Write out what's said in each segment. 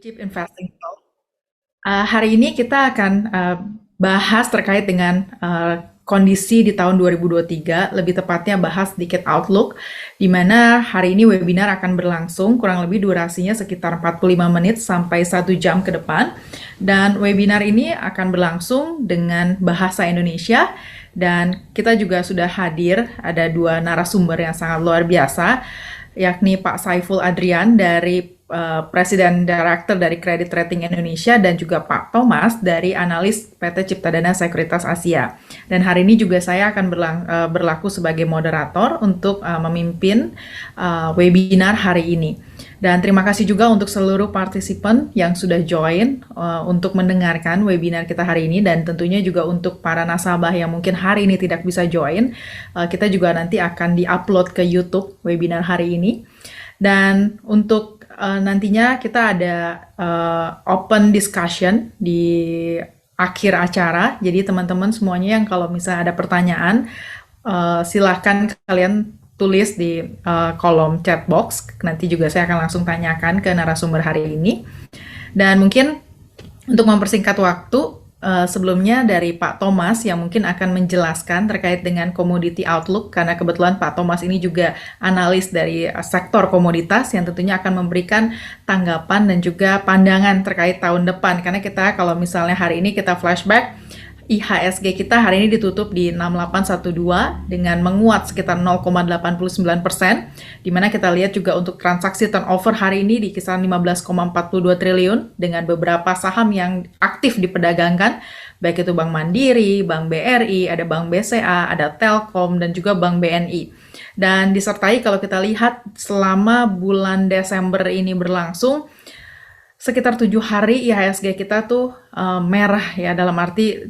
Cheap Investing Talk. Hari ini kita akan bahas terkait dengan kondisi di tahun 2023, lebih tepatnya bahas sedikit outlook, di mana hari ini webinar akan berlangsung, kurang lebih durasinya sekitar 45 menit sampai 1 jam ke depan. Dan webinar ini akan berlangsung dengan bahasa Indonesia, dan kita juga sudah hadir, ada dua narasumber yang sangat luar biasa, yakni Pak Saiful Adrian dari Presiden Director dari Credit Rating Indonesia dan juga Pak Thomas dari analis PT Ciptadana Sekuritas Asia. Dan hari ini juga saya akan berlaku sebagai moderator untuk memimpin webinar hari ini. Dan terima kasih juga untuk seluruh partisipan yang sudah join untuk mendengarkan webinar kita hari ini, dan tentunya juga untuk para nasabah yang mungkin hari ini tidak bisa join, kita juga nanti akan di-upload ke YouTube webinar hari ini. Dan untuk nantinya kita ada open discussion di akhir acara. Jadi teman-teman semuanya yang kalau misalnya ada pertanyaan, silahkan kalian tulis di kolom chat box. Nanti juga saya akan langsung tanyakan ke narasumber hari ini. Dan mungkin untuk mempersingkat waktu, sebelumnya dari Pak Thomas yang mungkin akan menjelaskan terkait dengan commodity outlook, karena kebetulan Pak Thomas ini juga analis dari sektor komoditas yang tentunya akan memberikan tanggapan dan juga pandangan terkait tahun depan. Karena kita kalau misalnya hari ini kita flashback, IHSG kita hari ini ditutup di 6812 dengan menguat sekitar 0,89%, di mana kita lihat juga untuk transaksi turnover hari ini di kisaran 15,42 triliun dengan beberapa saham yang aktif diperdagangkan, baik itu Bank Mandiri, Bank BRI, ada Bank BCA, ada Telkom, dan juga Bank BNI. Dan disertai kalau kita lihat selama bulan Desember ini berlangsung, sekitar 7 hari IHSG kita tuh merah ya, dalam arti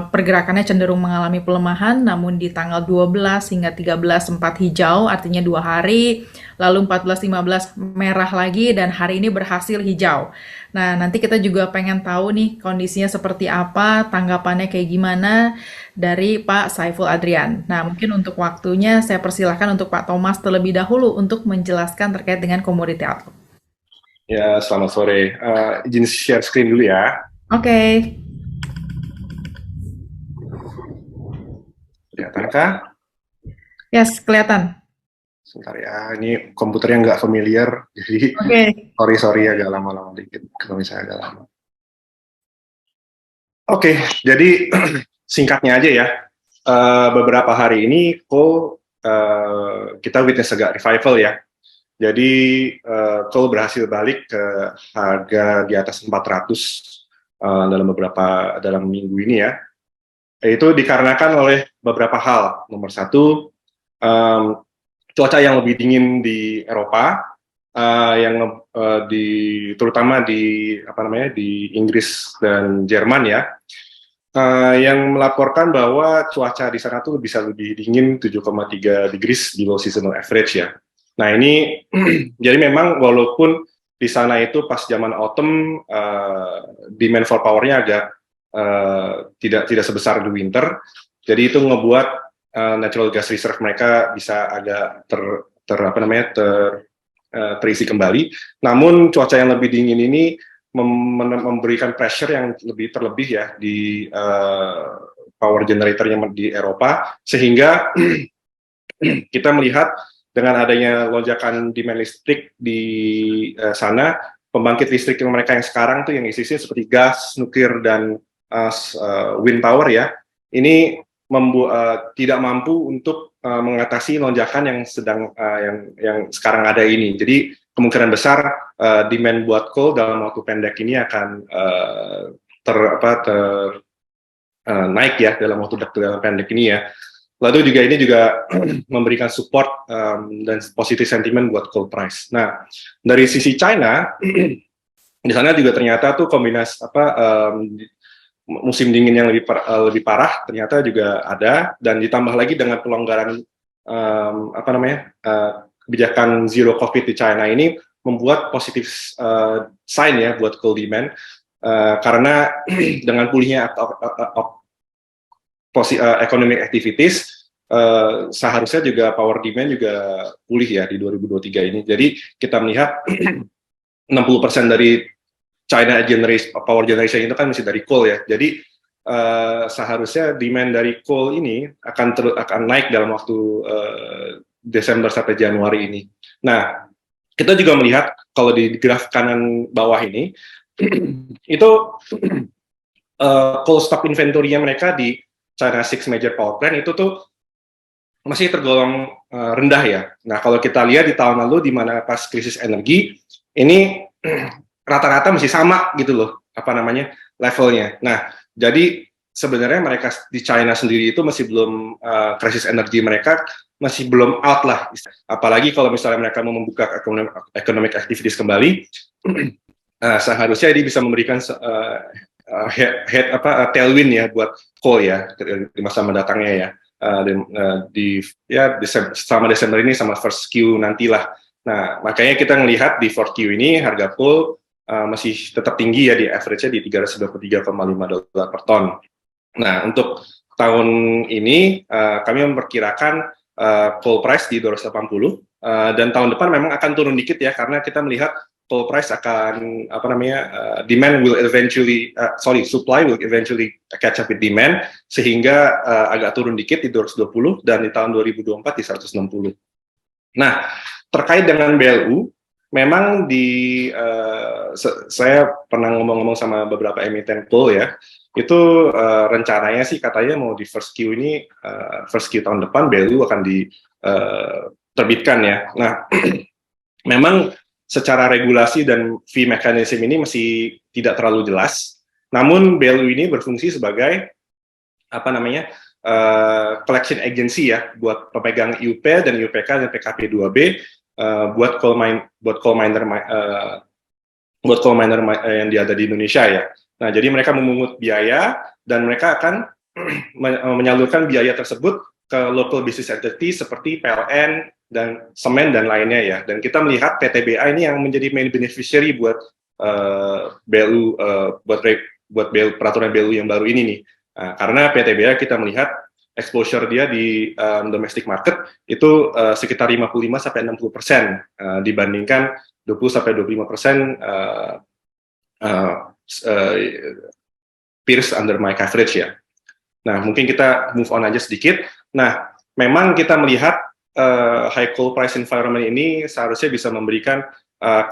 pergerakannya cenderung mengalami pelemahan, namun di tanggal 12 hingga 13 sempat hijau, artinya 2 hari, lalu 14-15 merah lagi, dan hari ini berhasil hijau. Nah, nanti kita juga pengen tahu nih kondisinya seperti apa, tanggapannya kayak gimana dari Pak Saiful Adrian. Nah, mungkin untuk waktunya saya persilahkan untuk Pak Thomas terlebih dahulu untuk menjelaskan terkait dengan commodity outlook. Ya, selamat sore. Izin share screen dulu ya. Oke. Kelihatankah? Yes, kelihatan. Sebentar ya, ini komputernya nggak familiar, jadi sorry agak lama-lama dikit kalau misalnya agak lama. Oke, jadi singkatnya aja ya. Beberapa hari ini kita witness agak revival ya. Jadi coal berhasil balik ke harga di atas 400 dalam minggu ini ya. Itu dikarenakan oleh beberapa hal. Nomor satu, cuaca yang lebih dingin di Eropa, terutama di Inggris dan Jerman ya, yang melaporkan bahwa cuaca di sana tuh bisa lebih dingin 7,3 degrees below seasonal average ya. Nah ini jadi memang walaupun di sana itu pas zaman autumn demand for power-nya agak tidak sebesar di winter, jadi itu ngebuat natural gas reserve mereka bisa agak terisi kembali. Namun cuaca yang lebih dingin ini memberikan pressure yang terlebih ya di power generatornya di Eropa, sehingga kita melihat dengan adanya lonjakan demand listrik di sana, pembangkit listrik yang mereka yang sekarang tuh yang isinya seperti gas, nuklir, dan wind power ya, ini tidak mampu untuk mengatasi lonjakan yang sekarang ada ini. Jadi kemungkinan besar demand buat coal dalam waktu pendek ini akan naik ya dalam waktu pendek ini ya. Lalu juga ini juga memberikan support dan positif sentimen buat coal price. Nah, dari sisi China, di sana juga ternyata tuh kombinasi musim dingin yang lebih parah ternyata juga ada, dan ditambah lagi dengan pelonggaran kebijakan zero COVID di China ini membuat positif sign ya buat coal demand, karena dengan pulihnya economic activities, seharusnya juga power demand juga pulih ya di 2023 ini. Jadi kita melihat 60% dari China generation, power generation itu kan masih dari coal ya. Jadi seharusnya demand dari coal ini akan naik dalam waktu Desember sampai Januari ini. Nah, kita juga melihat kalau di graf kanan bawah ini itu coal stock inventory-nya mereka di China Six Major Power Plant itu tuh masih tergolong rendah ya. Nah, kalau kita lihat di tahun lalu di mana pas krisis energi ini rata-rata masih sama gitu loh, apa namanya, levelnya. Nah, jadi sebenarnya mereka di China sendiri itu masih belum krisis energi mereka masih belum out lah. Apalagi kalau misalnya mereka mau membuka economic activities kembali, seharusnya ini bisa memberikan tailwind ya buat coal ya di masa mendatangnya ya. Selama Desember ini sama first Q nantilah. Nah, makanya kita melihat di 4Q ini harga coal masih tetap tinggi ya, di average-nya di $323,5 per ton. Nah, untuk tahun ini kami memperkirakan coal price di 280 dan tahun depan memang akan turun dikit ya, karena kita melihat coal price akan supply will eventually catch up with demand, sehingga agak turun dikit di 220 dan di tahun 2024 di 160. Nah, terkait dengan BLU, memang saya pernah ngomong-ngomong sama beberapa emiten coal ya, itu rencananya sih katanya mau di first Q ini, first Q tahun depan BLU akan diterbitkan ya. Nah, memang secara regulasi dan fee mechanism ini masih tidak terlalu jelas. Namun BLU ini berfungsi sebagai collection agency ya buat pemegang IUP dan IUPK dan PKP 2B buat coal miner yang ada di Indonesia ya. Nah, jadi mereka memungut biaya dan mereka akan menyalurkan biaya tersebut ke local business entity seperti PLN dan semen dan lainnya ya. Dan kita melihat PTBA ini yang menjadi main beneficiary buat BLU, buat peraturan BLU yang baru ini nih. Karena PTBA kita melihat exposure dia di domestic market itu sekitar 55-60% dibandingkan 20-25% peers under my coverage ya. Nah, mungkin kita move on aja sedikit. Nah, memang kita melihat high coal price environment ini seharusnya bisa memberikan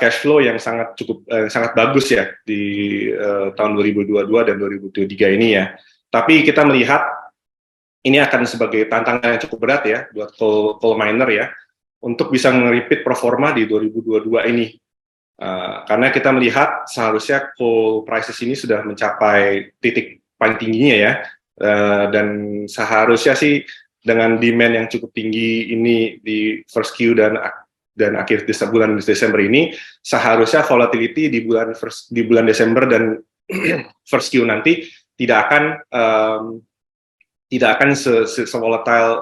cash flow yang sangat bagus ya di tahun 2022 dan 2023 ini ya. Tapi kita melihat ini akan sebagai tantangan yang cukup berat ya buat coal miner ya untuk bisa nge-repeat performa di 2022 ini. Karena kita melihat seharusnya coal prices ini sudah mencapai titik paling tingginya ya, dan seharusnya sih dengan demand yang cukup tinggi ini di first Q dan akhir bulan Desember ini, seharusnya volatility di bulan Desember dan first Q nanti tidak akan se-volatile,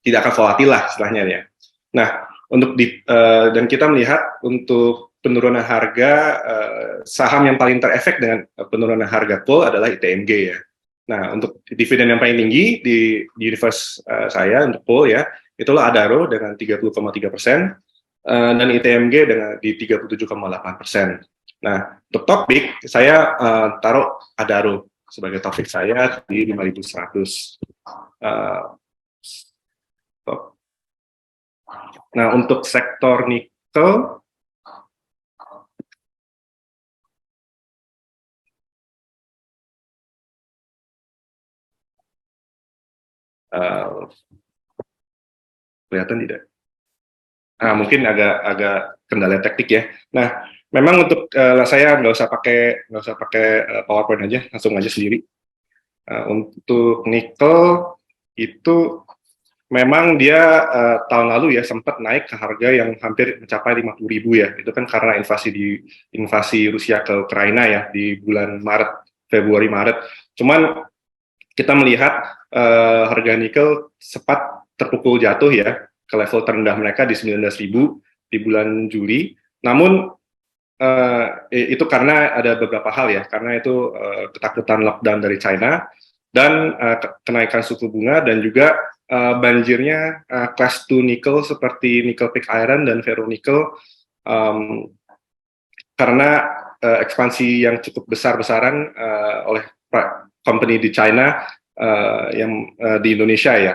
tidak akan volatil lah istilahnya ya. Nah, dan kita melihat untuk penurunan harga, saham yang paling terefek dengan penurunan harga coal adalah ITMG ya. Nah, untuk dividen yang paling tinggi di universe saya untuk coal ya, itulah Adaro dengan 30,3%, dan ITMG di 37,8%. Nah, untuk topik saya taruh Adaro sebagai topik saya di 5.100. Nah, untuk sektor nikel, kelihatan tidak? Mungkin agak kendala teknik ya. Nah, memang untuk saya nggak usah pakai PowerPoint aja, langsung aja sendiri. Untuk nikel itu memang dia tahun lalu ya sempat naik ke harga yang hampir mencapai 50.000 ya. Itu kan karena invasi Rusia ke Ukraina ya di bulan Februari Maret. Cuman kita melihat harga nikel sempat terpukul jatuh ya ke level terendah mereka di 19.000 di bulan Juli. Namun itu karena ada beberapa hal ya, karena itu ketakutan lockdown dari China dan kenaikan suku bunga dan juga banjirnya class 2 nikel seperti nickel pig iron dan ferronickel, karena ekspansi yang cukup besar-besaran oleh company di China di Indonesia ya.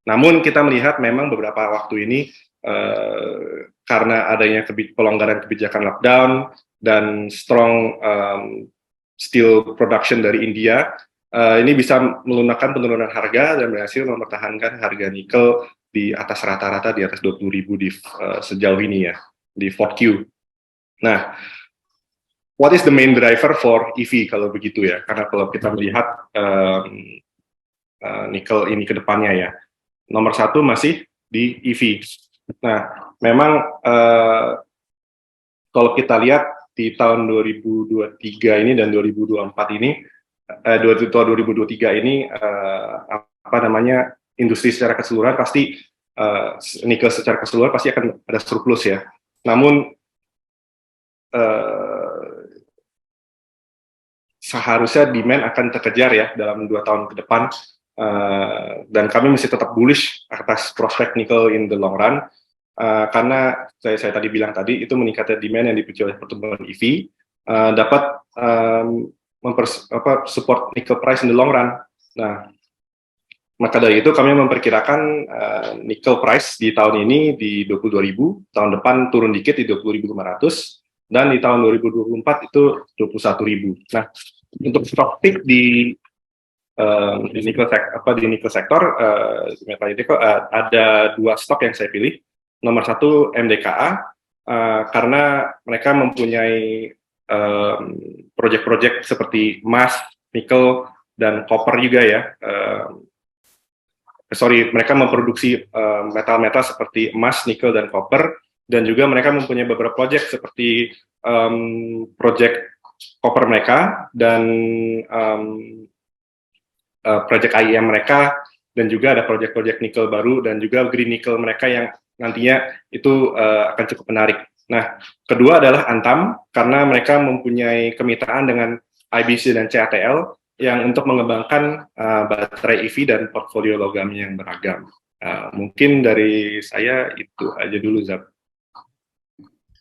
Namun kita melihat memang beberapa waktu ini karena adanya pelonggaran kebijakan lockdown dan strong steel production dari India, ini bisa melunakkan penurunan harga dan berhasil mempertahankan harga nikel di atas rata-rata di atas 20.000 sejauh ini ya, di 4Q. Nah, what is the main driver for EV kalau begitu ya? Karena kalau kita melihat nikel ini ke depannya ya, nomor satu masih di EV. Nah, memang kalau kita lihat di tahun 2023 ini dan 2024 ini, 2023 ini industri secara keseluruhan pasti nikel secara keseluruhan pasti akan ada surplus ya. Namun seharusnya demand akan terkejar ya dalam 2 tahun ke depan, dan kami masih tetap bullish atas prospek nikel in the long run, karena saya tadi bilang tadi itu meningkatnya demand yang dipicu oleh pertumbuhan EV dapat support nickel price in the long run. Nah, maka dari itu kami memperkirakan nickel price di tahun ini di 22.000, tahun depan turun dikit di 20.500, dan di tahun 2024 itu 21.000. Nah, untuk stock pick di nickel sektor metal nikel, ada 2 stok yang saya pilih. Nomor 1 MDKA, karena mereka mempunyai proyek-proyek seperti emas, nikel, dan copper juga ya. Mereka memproduksi metal-metal seperti emas, nikel, dan copper, dan juga mereka mempunyai beberapa proyek seperti proyek copper mereka dan proyek IEM mereka, dan juga ada proyek-proyek nikel baru dan juga green nickel mereka yang nantinya itu akan cukup menarik. Nah, kedua adalah Antam, karena mereka mempunyai kemitraan dengan IBC dan CATL yang untuk mengembangkan baterai EV dan portfolio logam yang beragam. Mungkin dari saya itu aja dulu, Zab.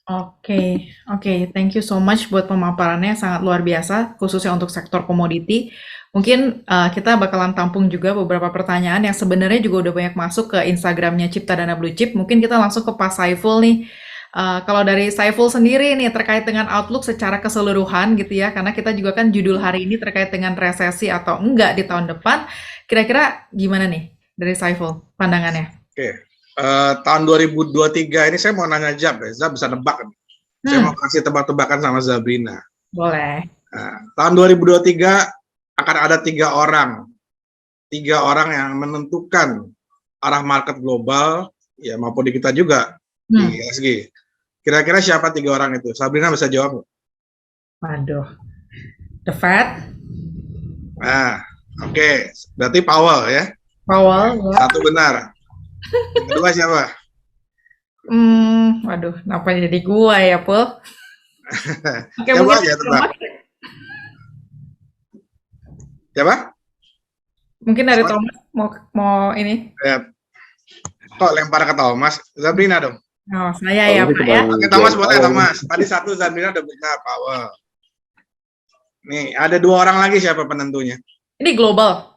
Oke, thank you so much buat pemaparannya, sangat luar biasa, khususnya untuk sektor komoditi. Mungkin kita bakalan tampung juga beberapa pertanyaan yang sebenarnya juga udah banyak masuk ke Instagramnya Cipta Dana Blue Chip. Mungkin kita langsung ke Pak Saiful nih. Kalau dari Saiful sendiri nih terkait dengan outlook secara keseluruhan gitu ya, karena kita juga kan judul hari ini terkait dengan resesi atau enggak di tahun depan. Kira-kira gimana nih dari Saiful pandangannya? Oke. Tahun 2023 ini saya mau nanya Zab ya, Zab bisa nebak. Saya mau kasih tebak-tebakan sama Zabrina. Boleh. Tahun 2023 akan ada 3 orang yang menentukan arah market global ya maupun di kita juga di ESG. Kira-kira siapa 3 orang itu? Sabrina bisa jawab? Waduh, The Fed. Nah, oke. Berarti Powell ya. Powell ya. Satu benar. Kedua siapa? Waduh, kenapa jadi gua ya, Pul? Oke, coba aja tebak. Siapa? Mungkin dari Thomas mau ini. Ya. Kok lempar ke Thomas? Sabrina dong. Oh, saya ya, Pak ya. Oke, Thomas boleh, Thomas. Tadi 1 Sabrina udah benar, Powell. Nih, ada 2 orang lagi, siapa penentunya? Ini global.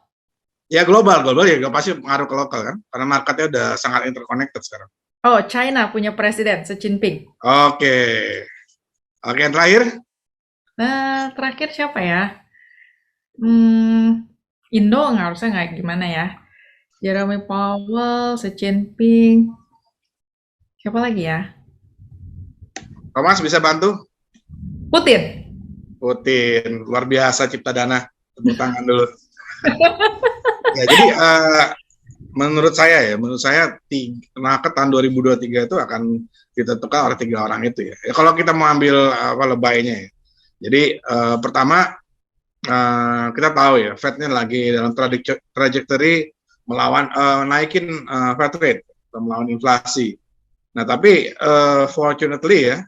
Ya global ya gak pasti pengaruh ke lokal kan, karena marketnya udah sangat interconnected sekarang. Oh, China punya presiden, Xi Jinping. Oke, yang terakhir? Nah, terakhir siapa ya? Indo harusnya nggak gimana ya? Jerome Powell, Xi Jinping. Siapa lagi ya? Thomas bisa bantu? Putin, luar biasa Cipta Dana. Tepuk tangan dulu. Ya, jadi menurut saya tahun 2023 itu akan ditentukan oleh 3 orang itu ya. Kalau kita mau ambil lebaynya ya. Jadi pertama kita tahu ya, Fed-nya lagi dalam trajectory melawan naikin Fed rate, melawan inflasi. Nah, tapi fortunately ya,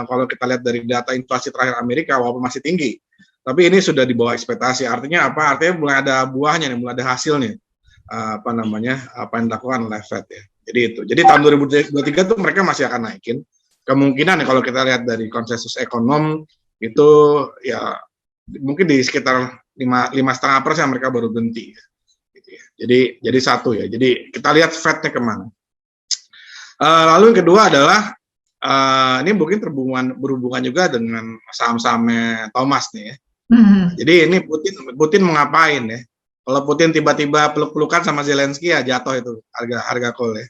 kalau kita lihat dari data inflasi terakhir Amerika walaupun masih tinggi, tapi ini sudah di bawah ekspektasi. Artinya apa? Artinya mulai ada buahnya nih, mulai ada hasilnya. Apa yang dilakukan oleh Fed ya. Jadi itu. Jadi tahun 2023 tuh mereka masih akan naikin. Kemungkinan ya kalau kita lihat dari konsensus ekonom itu ya mungkin di sekitar 5,5% mereka baru berhenti. Gitu ya. Jadi satu ya. Jadi kita lihat Fed-nya kemana. Lalu yang kedua adalah ini mungkin berhubungan juga dengan saham-sahamnya Thomas nih ya. Jadi ini Putin mau ngapain ya? Kalau Putin tiba-tiba peluk-pelukan sama Zelensky ya jatuh itu harga coal ya,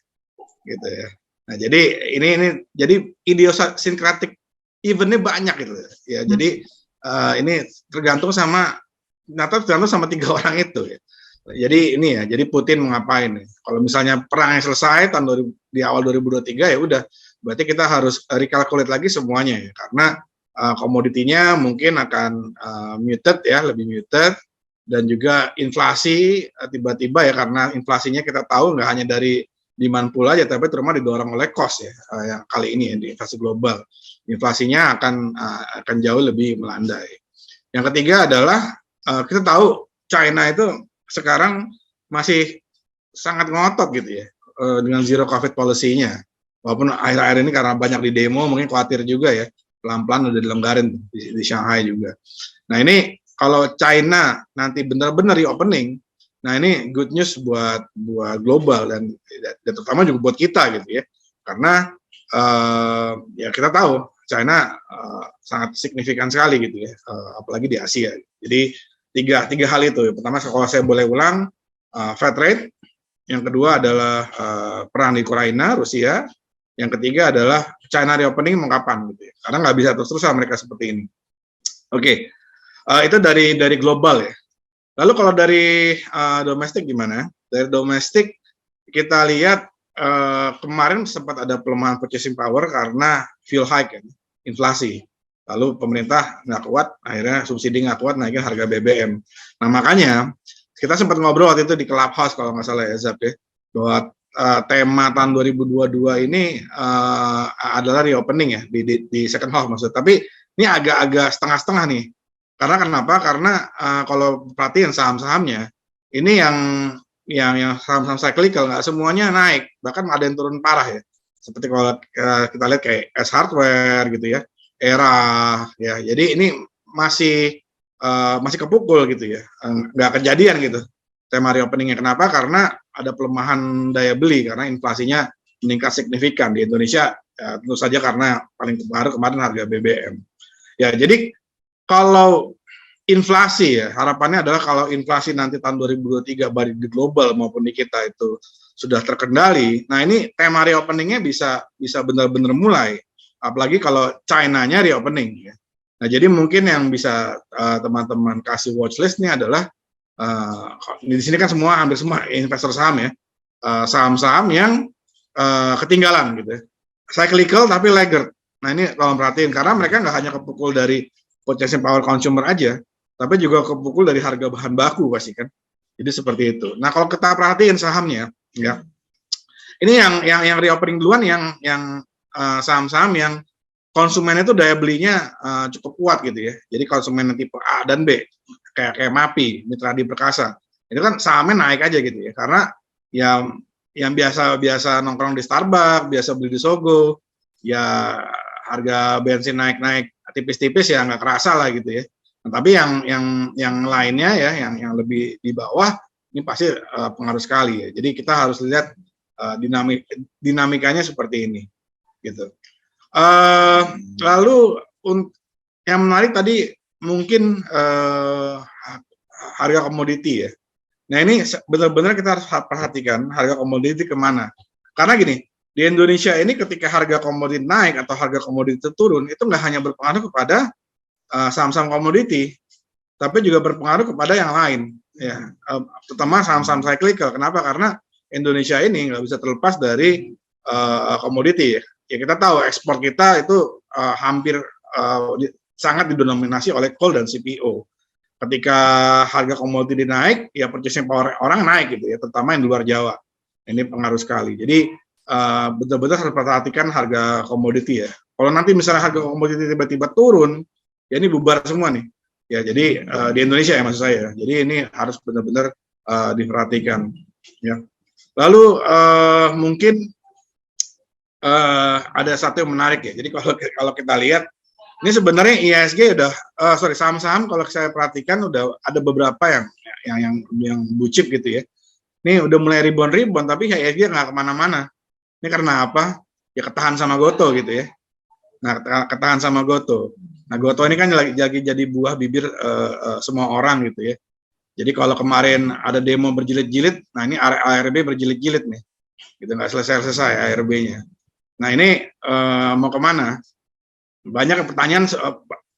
gitu ya. Nah jadi ini jadi idiosinkratik eventnya banyak gitu ya. Jadi ini tergantung sama tiga orang itu ya. Jadi ini ya, jadi Putin mau ngapain ya? Kalau misalnya perang yang selesai di awal 2023 ya udah, berarti kita harus recalculate lagi semuanya ya, karena komoditinya mungkin akan muted ya, lebih muted, dan juga inflasi tiba-tiba ya, karena inflasinya kita tahu nggak hanya dari demand pool aja, tapi terutama didorong oleh cost ya, yang kali ini ya, di inflasi global. Inflasinya akan jauh lebih melandai. Yang ketiga adalah kita tahu China itu sekarang masih sangat ngotot gitu ya dengan zero COVID policy-nya. Walaupun akhir-akhir ini karena banyak di demo mungkin khawatir juga ya, pelan-pelan udah dilonggarin di Shanghai juga. Nah ini kalau China nanti benar-benar reopening, nah ini good news buat global dan terutama juga buat kita gitu ya, karena ya kita tahu China sangat signifikan sekali gitu ya, apalagi di Asia. Jadi tiga hal itu. Pertama, kalau saya boleh ulang, Fed rate. Yang kedua adalah perang di Ukraina, Rusia. Yang ketiga adalah China reopening mau kapan gitu ya. Karena nggak bisa terus-terusan mereka seperti ini. Oke, itu dari global ya. Lalu kalau dari domestik gimana? Dari domestik kita lihat kemarin sempat ada pelemahan purchasing power karena fuel hike ya, inflasi. Lalu pemerintah nggak kuat, akhirnya subsidi nggak kuat, naikin harga BBM. Nah makanya kita sempat ngobrol waktu itu di Clubhouse kalau nggak salah ya Zap ya, bahwa tema tahun 2022 ini adalah reopening ya di second half maksudnya. Tapi ini agak-agak setengah-setengah nih. Karena kenapa? Karena kalau perhatiin saham-sahamnya ini yang saham-saham cyclical nggak semuanya naik, bahkan ada yang turun parah ya. Seperti kalau kita lihat kayak S Hardware gitu ya. Era ya, jadi ini masih kepukul gitu ya, nggak kejadian gitu tema reopeningnya. Kenapa? Karena ada pelemahan daya beli karena inflasinya meningkat signifikan di Indonesia ya, tentu saja karena paling baru kemarin harga BBM ya. Jadi kalau inflasi ya, harapannya adalah kalau inflasi nanti tahun 2023 baik di global maupun di kita itu sudah terkendali, nah ini tema reopeningnya bisa benar-benar mulai. Apalagi kalau China-nya reopening ya. Nah, jadi mungkin yang bisa teman-teman kasih watchlist ini adalah di sini kan hampir semua investor saham ya. Saham-saham yang ketinggalan gitu ya. Cyclical tapi laggard. Nah, ini tolong perhatiin karena mereka nggak hanya kepukul dari purchasing power consumer aja, tapi juga kepukul dari harga bahan baku pasti kan. Jadi seperti itu. Nah, kalau kita perhatiin sahamnya ya. Ini yang reopening duluan yang saham-saham yang konsumen itu daya belinya cukup kuat gitu ya. Jadi konsumen tipe A dan B kayak MAPI, Mitra Adi Perkasa, itu kan sahamnya naik aja gitu ya. Karena yang biasa nongkrong di Starbucks, biasa beli di Sogo, ya harga bensin naik tipis-tipis ya nggak kerasa lah gitu ya. Nah, tapi yang lainnya ya, yang lebih di bawah ini pasti pengaruh sekali ya. Jadi kita harus lihat dinamikanya seperti ini. Gitu. Lalu yang menarik tadi mungkin harga komoditi ya. Nah ini benar-benar kita harus perhatikan harga komoditi kemana. Karena gini, di Indonesia ini ketika harga komoditi naik atau harga komoditi turun, itu nggak hanya berpengaruh kepada saham-saham komoditi, tapi juga berpengaruh kepada yang lain. Ya, terutama saham-saham cyclical. Kenapa? Karena Indonesia ini nggak bisa terlepas dari komoditi ya. Ya kita tahu ekspor kita itu hampir sangat didominasi oleh coal dan CPO. Ketika harga komoditi naik, ya purchasing power orang naik gitu ya, terutama yang di luar Jawa. Ini pengaruh sekali. Jadi betul-betul harus perhatikan harga komoditi ya. Kalau nanti misalnya harga komoditi tiba-tiba turun, ya ini bubar semua nih. Ya jadi di Indonesia ya maksud saya. Jadi ini harus benar-benar diperhatikan. Ya. Lalu mungkin ada satu yang menarik ya. Jadi kalau kita lihat Ini sebenarnya IHSG udah, saham-saham kalau saya perhatikan udah ada beberapa yang blue chip gitu ya. Ini udah mulai rebound, tapi IHSG nggak kemana-mana. Ini karena apa? Ya ketahan sama Goto gitu ya. Nah, ketahan sama Goto. Nah, Goto ini kan lagi jadi buah bibir semua orang gitu ya. Jadi kalau kemarin ada demo berjilid-jilid, nah ini ARB berjilid-jilid nih. Gitu, nggak selesai-selesai ARB-nya. Nah, ini mau kemana? Banyak pertanyaan,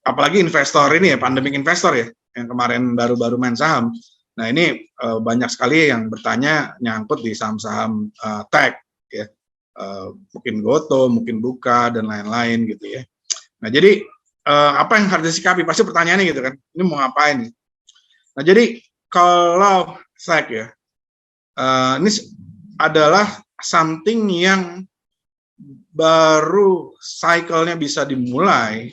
apalagi investor ini ya, pandemic investor ya, yang kemarin baru-baru main saham. Nah, ini banyak sekali yang bertanya nyangkut di saham-saham tech ya. Mungkin Goto, mungkin Buka, dan lain-lain gitu ya. Nah, jadi apa yang harus disikapi? Pasti pertanyaannya gitu kan, ini mau ngapain nih? Nah, jadi kalau SEC ya, ini adalah something yang baru cycle-nya bisa dimulai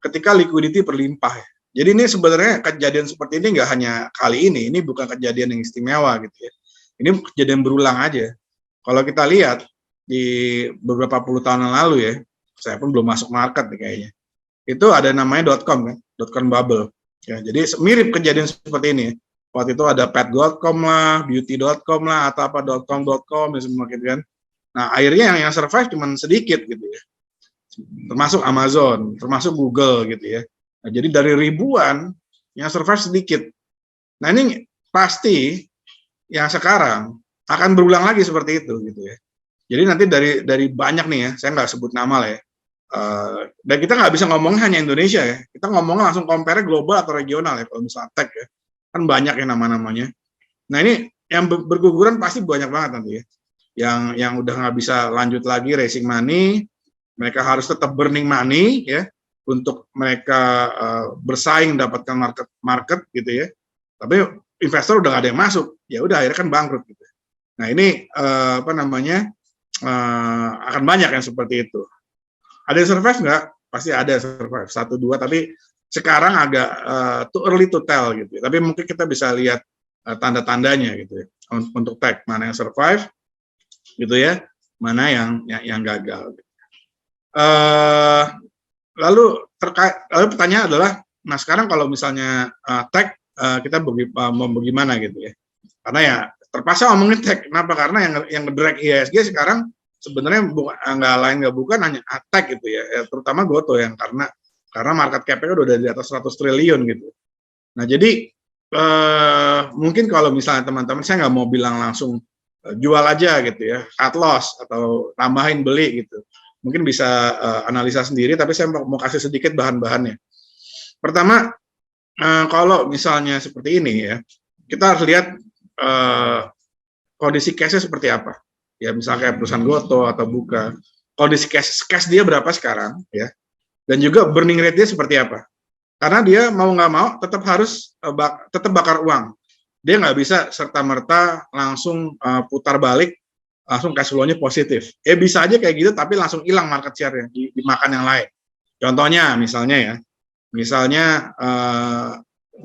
ketika liquidity berlimpah ya. Jadi ini sebenarnya kejadian seperti ini nggak hanya kali ini bukan kejadian yang istimewa gitu ya. Ini kejadian berulang aja. Kalau kita lihat di beberapa puluh tahun yang lalu ya, saya pun belum masuk market nih kayaknya. Itu ada namanya .com kan, .com bubble. Ya, jadi mirip kejadian seperti ini. Waktu itu ada pet.com lah, beauty.com lah, atau apa .com ya semua gitu kan. Nah, akhirnya yang survive cuma sedikit gitu ya. Termasuk Amazon, termasuk Google gitu ya. Nah, jadi dari ribuan yang survive sedikit. Nah, ini pasti yang sekarang akan berulang lagi seperti itu gitu ya. Jadi nanti dari banyak nih ya, saya nggak sebut nama lah ya. Dan kita nggak bisa ngomong hanya Indonesia ya. Kita ngomongnya langsung compare global atau regional ya kalau misalnya tech ya. Kan banyak ya nama-namanya. Nah, ini yang berguguran pasti banyak banget nanti ya. Yang udah nggak bisa lanjut lagi raising money, mereka harus tetap burning money ya untuk mereka bersaing dapatkan market gitu ya. Tapi investor udah nggak ada yang masuk, ya udah akhirnya kan bangkrut gitu. Nah, ini akan banyak yang seperti itu. Ada yang survive nggak? Pasti ada yang survive, 1-2, tapi sekarang agak too early to tell gitu. Tapi mungkin kita bisa lihat tanda-tandanya gitu ya untuk tech, mana yang survive gitu ya, mana yang gagal. Lalu pertanyaan adalah, nah sekarang kalau misalnya tech kita mau bagaimana gitu ya? Karena ya terpaksa ngomongin tech. Kenapa? Karena yang nge-drag IHSG sekarang sebenarnya nggak bukan hanya tech gitu ya, terutama Goto yang karena market cap-nya udah di atas 100 triliun gitu. Nah, jadi mungkin kalau misalnya teman-teman, saya nggak mau bilang langsung jual aja gitu ya, cut loss atau tambahin beli gitu. Mungkin bisa analisa sendiri, tapi saya mau kasih sedikit bahan-bahannya. Pertama, kalau misalnya seperti ini ya, kita harus lihat kondisi cash-nya seperti apa. Ya, misalnya kayak perusahaan Goto atau Buka, kondisi cash dia berapa sekarang ya, dan juga burning rate dia seperti apa. Karena dia mau nggak mau tetap harus tetap bakar uang. Dia nggak bisa serta-merta langsung putar balik, langsung cash flow-nya positif. Bisa aja kayak gitu, tapi langsung hilang market share-nya, dimakan yang lain. Contohnya, misalnya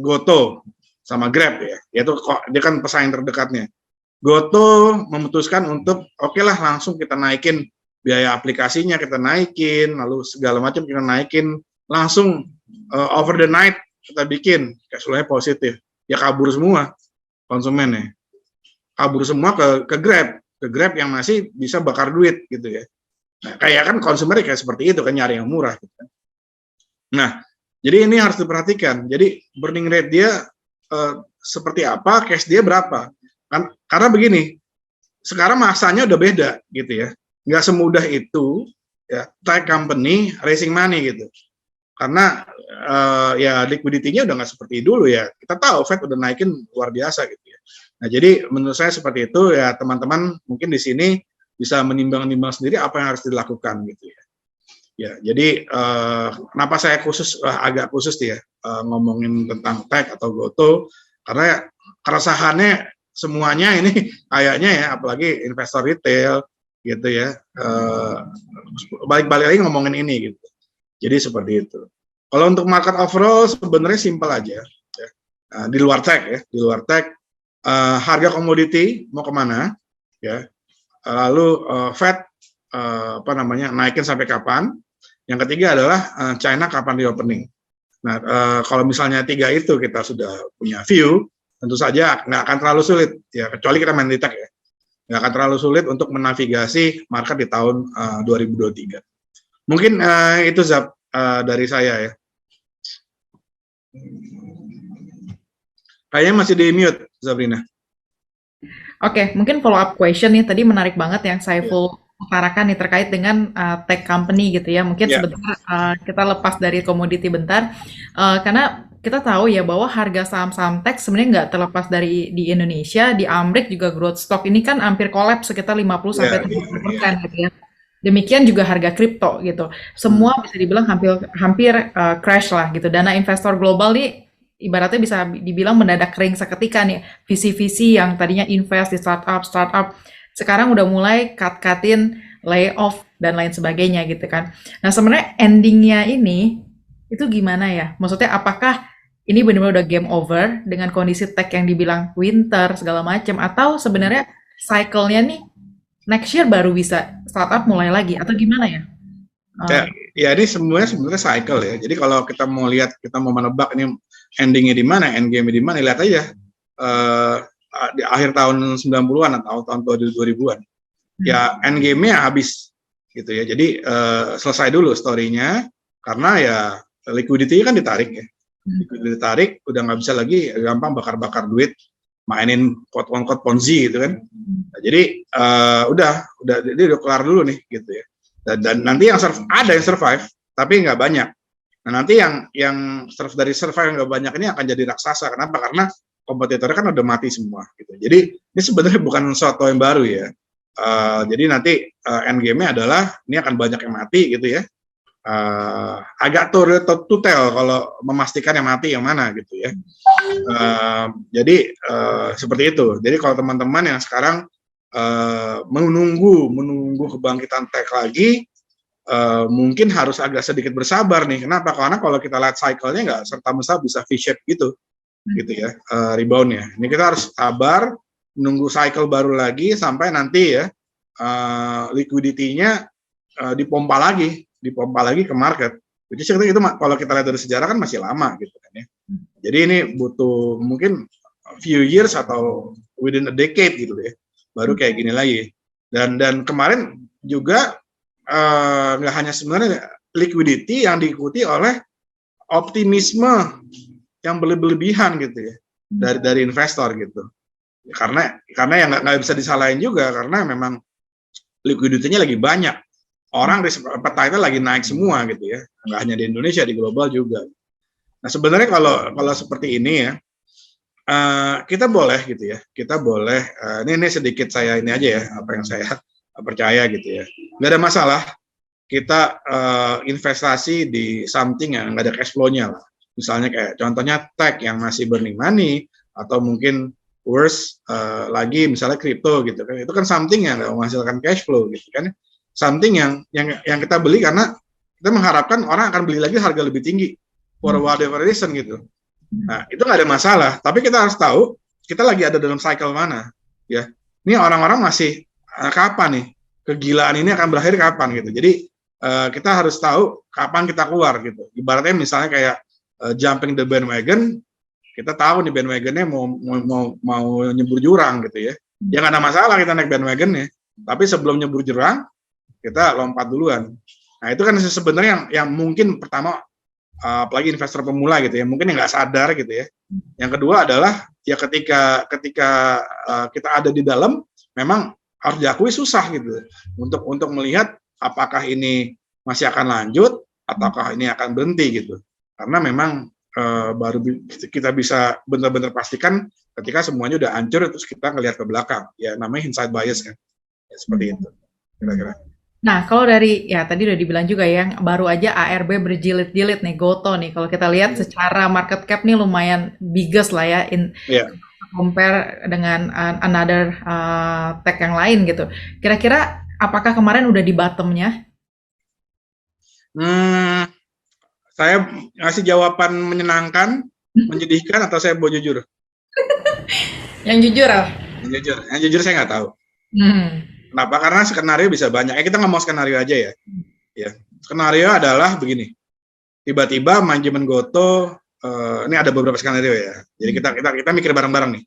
Goto sama Grab ya, itu dia kan pesaing terdekatnya. Goto memutuskan untuk oke lah langsung kita naikin biaya aplikasinya, kita naikin, lalu segala macam kita naikin, langsung over the night kita bikin cash flow-nya positif. Ya kabur semua konsumennya, kabur semua ke Grab yang masih bisa bakar duit gitu ya. Nah, kayak kan konsumen kayak seperti itu kan, nyari yang murah gitu. Nah, jadi ini harus diperhatikan. Jadi burning rate dia seperti apa, cash dia berapa? Kan karena begini, sekarang masanya udah beda gitu ya. Nggak semudah itu ya tech company raising money gitu. Karena ya liquidity-nya udah nggak seperti dulu ya. Kita tahu Fed udah naikin luar biasa gitu ya. Nah, jadi menurut saya seperti itu ya, teman-teman mungkin di sini bisa menimbang-nimbang sendiri apa yang harus dilakukan gitu ya. Ya, jadi kenapa saya agak khusus ya ngomongin tentang tech atau Goto, karena keresahannya semuanya ini kayaknya ya, apalagi investor retail gitu ya, balik-balik lagi ngomongin ini gitu. Jadi seperti itu. Kalau untuk market overall sebenarnya simpel aja. Ya. Di luar tech harga komoditi mau kemana? Ya. Lalu Fed naikin sampai kapan? Yang ketiga adalah China kapan reopening. Nah, kalau misalnya 3 itu kita sudah punya view, tentu saja nggak akan terlalu sulit, ya kecuali kita main di tech ya, nggak akan terlalu sulit untuk menavigasi market di tahun 2023. Mungkin itu Zab dari saya ya. Kayaknya masih di mute, Sabrina. Oke, mungkin follow up question nih. Tadi menarik banget yang Saiful utarakan nih terkait dengan tech company gitu ya. Mungkin Ya. sebentar kita lepas dari komoditi bentar. Karena kita tahu ya bahwa harga saham-saham tech sebenarnya nggak terlepas dari di Indonesia. Di Amrik juga growth stock ini kan hampir collapse sekitar 50-70% gitu ya. Demikian juga harga kripto gitu. Semua bisa dibilang hampir crash lah gitu. Dana investor global nih ibaratnya bisa dibilang mendadak kering seketika nih. Visi-visi yang tadinya invest di startup sekarang udah mulai cut-cutin, layoff dan lain sebagainya gitu kan. Nah, sebenarnya endingnya ini itu gimana ya? Maksudnya apakah ini benar-benar udah game over dengan kondisi tech yang dibilang winter segala macam, atau sebenarnya cycle-nya nih next year baru bisa startup mulai lagi atau gimana ya? Ya ini sebenarnya cycle ya. Jadi kalau kita mau lihat, kita mau menebak ini endingnya di mana, endgame di mana, lihat aja di akhir tahun 90-an atau tahun 2000-an. Ya endgame-nya habis gitu ya. Jadi selesai dulu story-nya karena ya liquidity kan ditarik ya. Liquidity ditarik, udah nggak bisa lagi gampang bakar-bakar duit, mainin quote-unquote Ponzi gitu kan. Nah, jadi udah kelar dulu nih gitu ya. Dan nanti yang ada yang survive tapi nggak banyak. Nah nanti yang dari survive yang nggak banyak ini akan jadi raksasa. Kenapa? Karena kompetitornya kan udah mati semua gitu. Jadi ini sebenarnya bukan sesuatu yang baru ya. Jadi nanti endgame-nya adalah ini akan banyak yang mati gitu ya. Agak to tell kalau memastikan yang mati yang mana gitu ya. Jadi seperti itu. Jadi kalau teman-teman yang sekarang menunggu kebangkitan tech lagi, mungkin harus agak sedikit bersabar nih. Kenapa? Karena kalau kita lihat cycle-nya nggak serta-merta bisa V-shape gitu ya, rebound-nya. Ini kita harus sabar, menunggu cycle baru lagi sampai nanti ya liquidity-nya dipompa lagi ke market. Jadi sebetulnya itu kalau kita lihat dari sejarah kan masih lama gitu kan ya. Jadi ini butuh mungkin few years atau within a decade gitu ya, baru kayak gini lagi. Dan kemarin juga nggak hanya sebenarnya liquidity yang diikuti oleh optimisme yang berlebihan gitu ya dari investor gitu. Karena yang nggak bisa disalahin juga karena memang liquidity-nya lagi banyak. Orang risk appetite-nya lagi naik semua gitu ya. Nggak hanya di Indonesia, di global juga. Nah sebenarnya kalau seperti ini ya, kita boleh gitu ya. Kita boleh, ini sedikit saya ini aja ya, apa yang saya percaya gitu ya. Nggak ada masalah kita investasi di something yang nggak ada cash flow-nya lah. Misalnya kayak contohnya tech yang masih burning money, atau mungkin worse lagi misalnya crypto gitu kan. Itu kan something yang nggak menghasilkan cash flow gitu kan. Something yang kita beli karena kita mengharapkan orang akan beli lagi harga lebih tinggi for whatever reason gitu. Nah itu nggak ada masalah, tapi kita harus tahu kita lagi ada dalam cycle mana ya. Ini orang-orang masih kapan nih kegilaan ini akan berakhir kapan gitu. Jadi kita harus tahu kapan kita keluar gitu. Ibaratnya misalnya kayak jumping the bandwagon, kita tahu nih bandwagonnya mau nyebur jurang gitu ya. Ya nggak ada masalah kita naik bandwagonnya, tapi sebelum nyebur jurang kita lompat duluan. Nah itu kan sebenarnya yang mungkin pertama apalagi investor pemula gitu ya, mungkin yang nggak sadar gitu ya. Yang kedua adalah ya ketika kita ada di dalam, memang harus diakui susah gitu untuk melihat apakah ini masih akan lanjut ataukah ini akan berhenti gitu. Karena memang baru kita bisa benar-benar pastikan ketika semuanya udah hancur terus kita ngelihat ke belakang. Ya namanya hindsight bias kan. Ya, seperti itu kira-kira. Nah, kalau dari, ya tadi udah dibilang juga ya, baru aja ARB berjilid-jilid nih, Goto nih. Kalau kita lihat secara market cap nih lumayan biggest lah ya, compare dengan another tech yang lain gitu. Kira-kira apakah kemarin udah di bottom-nya? Saya ngasih jawaban menyenangkan, menyedihkan, atau saya mau jujur? Yang jujur, Al? Yang jujur saya nggak tahu. Kenapa? Karena skenario bisa banyak. Kita nggak mau skenario aja ya. ya. Skenario adalah begini. Tiba-tiba manajemen Goto, ini ada beberapa skenario ya. Jadi kita mikir bareng-bareng nih.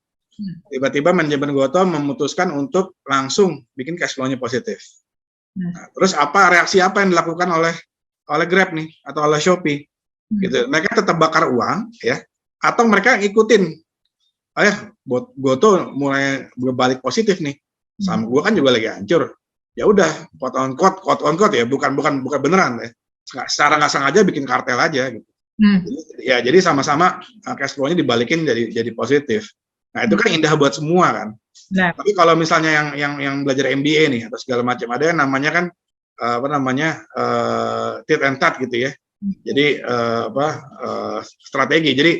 Tiba-tiba manajemen Goto memutuskan untuk langsung bikin cash flow-nya positif. Nah, terus reaksi apa yang dilakukan oleh Grab nih atau oleh Shopee? Gitu. Mereka tetap bakar uang ya, atau mereka ngikutin, Goto mulai berbalik positif nih. Saham gue kan juga lagi hancur. Ya udah, quote on quote ya, bukan beneran ya. Secara nggak sengaja bikin kartel aja gitu. Jadi sama-sama cash flow-nya dibalikin jadi positif. Nah, itu kan indah buat semua kan. Nah, tapi kalau misalnya yang belajar MBA nih atau segala macam, ada yang namanya kan tit and tat gitu ya. Jadi strategi. Jadi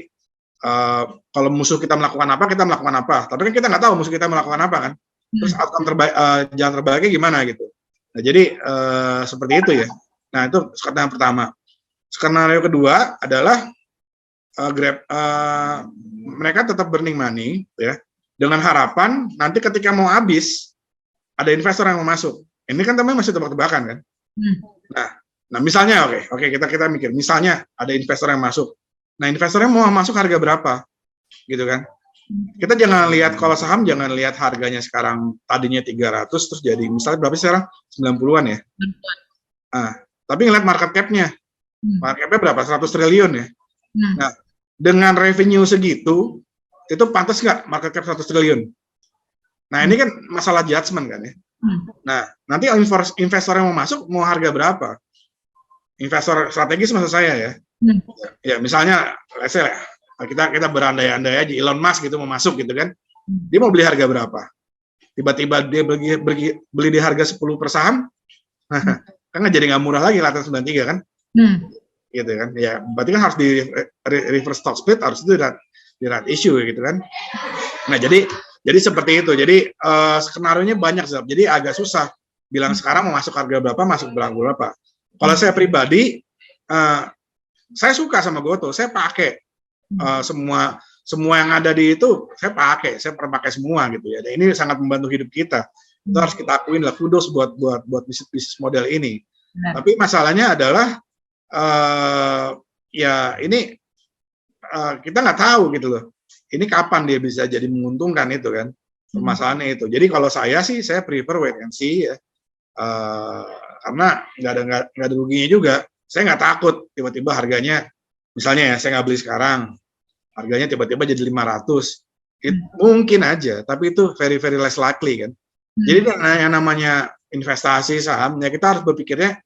kalau musuh kita melakukan apa, tapi kan kita nggak tahu musuh kita melakukan apa kan. Terus outcome terbaik, jalan terbaiknya gimana gitu. Nah, jadi seperti itu ya. Nah, itu skenario pertama. Skenario kedua adalah Grab, mereka tetap burning money ya, dengan harapan nanti ketika mau habis ada investor yang mau masuk. Ini kan teman masih tebak-tebakan kan. Nah misalnya oke kita mikir, misalnya ada investor yang masuk. Nah, investornya mau masuk harga berapa, gitu kan? Kita jangan lihat, kalau saham jangan lihat harganya sekarang tadinya 300 terus jadi misalnya berapa sekarang 90-an ya. Tapi ngeliat market cap-nya. Market cap-nya berapa? 100 triliun ya. Nah, dengan revenue segitu, itu pantas nggak market cap 100 triliun? Nah, ini kan masalah judgment kan ya. Nah, nanti investor yang mau masuk, mau harga berapa? Investor strategis maksud saya ya. Ya, misalnya, kita berandai-andai aja, Elon Musk gitu mau masuk gitu kan. Dia mau beli harga berapa? Tiba-tiba dia beli di harga 10 per saham, kan jadi nggak murah lagi, rata 93 kan? Gitu kan, ya berarti kan harus di reverse stock split, harus itu di right issue gitu kan. Nah, jadi seperti itu. Jadi skenario-nya banyak, jadi agak susah bilang sekarang mau masuk harga berapa, masuk berapa. Kalau saya pribadi, saya suka sama Goto, saya pakai semua yang ada di itu, saya pernah pakai semua gitu ya. Dan ini sangat membantu hidup kita. Itu harus kita akuin lah, kudos buat bisnis model ini. Tapi masalahnya adalah ini kita nggak tahu gitu loh. Ini kapan dia bisa jadi menguntungkan itu kan, permasalahannya itu. Jadi kalau saya sih, saya prefer wait and see ya, karena nggak ada ruginya juga. Saya nggak takut tiba-tiba harganya, misalnya ya saya nggak beli sekarang, harganya tiba-tiba jadi 500. Mungkin aja, tapi itu very very less likely kan. Jadi yang namanya investasi saham, ya kita harus berpikirnya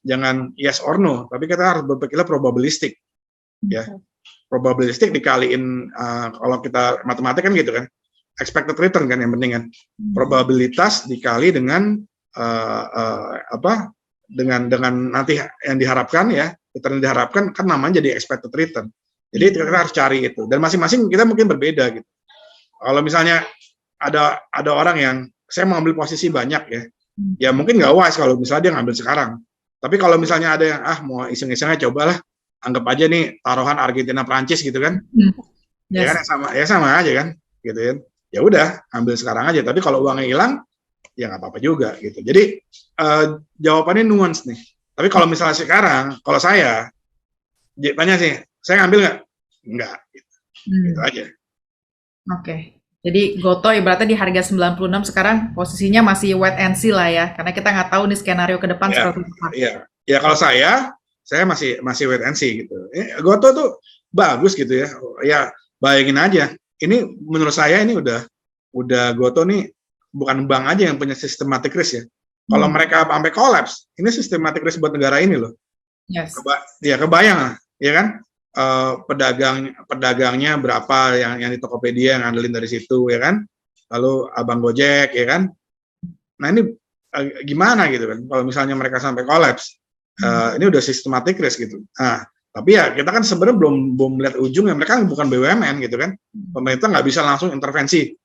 jangan yes or no, tapi kita harus berpikirnya probabilistik, ya. Probabilistik dikaliin, kalau kita matematik kan gitu kan, expected return kan yang penting kan. Probabilitas dikali dengan dengan nanti yang diharapkan ya, return yang diharapkan kan namanya jadi expected return. Jadi kita harus cari itu. Dan masing-masing kita mungkin berbeda gitu. Kalau misalnya ada orang yang saya mau ambil posisi banyak ya mungkin nggak wise kalau misalnya dia ngambil sekarang. Tapi kalau misalnya ada yang mau iseng-isengnya, cobalah anggap aja nih taruhan Argentina Prancis gitu kan. Ya kan sama aja kan gitu kan. Ya udah ambil sekarang aja, tapi kalau uangnya hilang ya nggak apa-apa juga gitu. Jadi jawabannya nuance nih. Tapi kalau misalnya sekarang, kalau saya tanya sih, saya ngambil nggak? Nggak gitu. Gitu aja. Oke. Jadi Goto ibaratnya di harga 96 sekarang posisinya masih wait and see lah ya, karena kita nggak tahu nih skenario ke depan seperti apa. Ya kalau saya masih wait and see gitu. Goto tuh bagus gitu ya. Ya bayangin aja. Ini menurut saya ini udah Goto nih bukan bank aja yang punya systematic risk ya. Kalau mereka sampai collapse, ini systematic risk buat negara ini loh. Yes. Kebayang lah, ya kan? Pedagangnya berapa yang di Tokopedia yang ngandelin dari situ ya kan, lalu abang Gojek ya kan. Nah ini gimana gitu kan kalau misalnya mereka sampai collapse, ini udah systematic risk gitu. Nah tapi ya kita kan sebenarnya belum melihat ujungnya, mereka bukan BUMN gitu kan, pemerintah nggak bisa langsung intervensi.